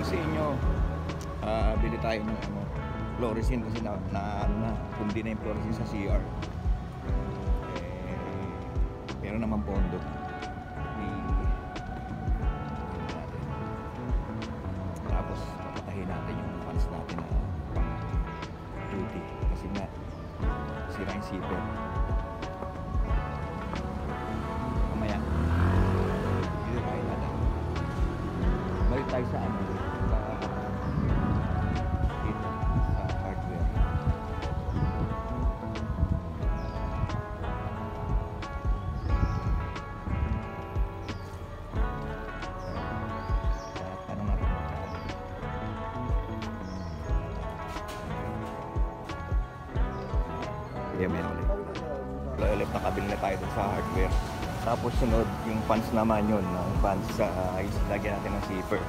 sa inyo, bili tayo ng fluorescein kasi kundi na yung fluorescein sa CR. Meron naman pondo. Tapos papatahin natin yung fans natin na pang duty kasi nga sira yung zipper. Mamaya dito tayo natin. Balik tayo sa dito sa hardware. Yeah, may ulit nakabili na tayo dun sa hardware. Tapos sunod yung fans naman yun, ang fans sa lagyan natin ng zipper.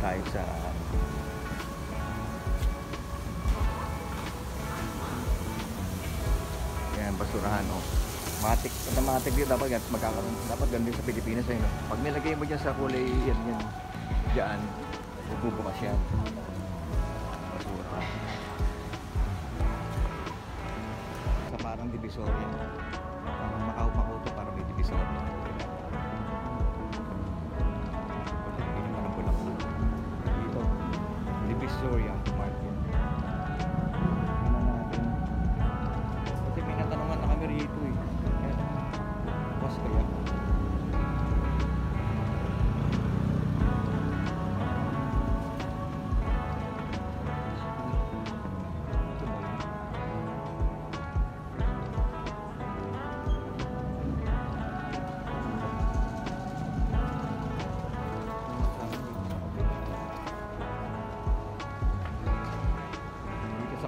Tayo sa yan, basurahan matik dito dapat magkakaroon, dapat ganun sa Pilipinas eh, no? Pag nilagay mo dyan sa kulay yan dyan, bubukas yan basura sa parang divisoria, makaupo to para may divisoria. Divisoria Market. Tingnan natin. Kasi may natanungan na kami rito eh. Was kaya?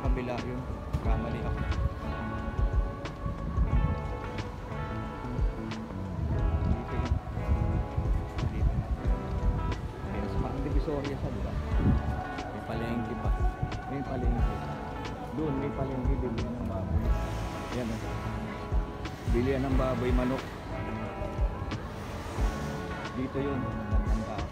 Kabila yun, kamali ako. Dito yun. Dito. Ayan, sa parang divisoria siya, diba? May palengke pa. May palengke. Doon may palengke, bilihan ng baboy. Ayan o. Bilihan ng baboy, manok. Dito yun, nagandang tao.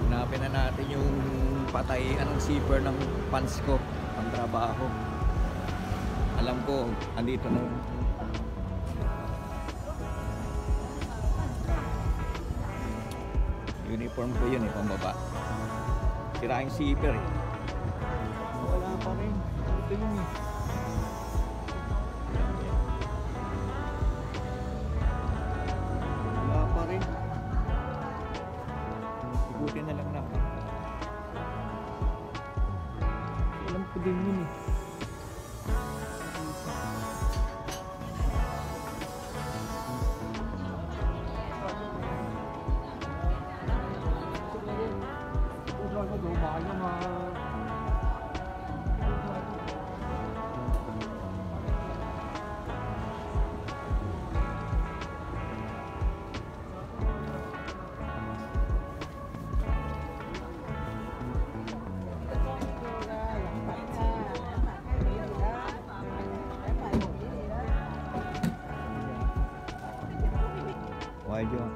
Hanapin na natin yung patay anong zipper ng pants ko pang trabaho. Alam ko andito na yun. Uniform ko yun pambaba. Sira yung zipper wala pa rin. Ito yun wala pa rin. Ikutin na lang natin. Alam ko din yun Wild yun.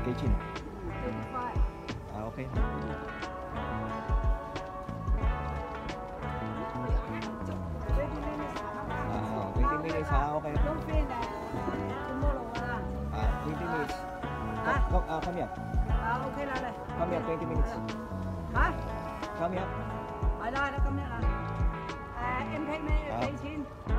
Kitchen. Okay. 20 minutes okay. Don't feel that tomorrow 20 minutes. Come here. Okay lah. Come here, 20 minutes. Hả? Come here. Ở đây nó come here. Em thấy mấy 19.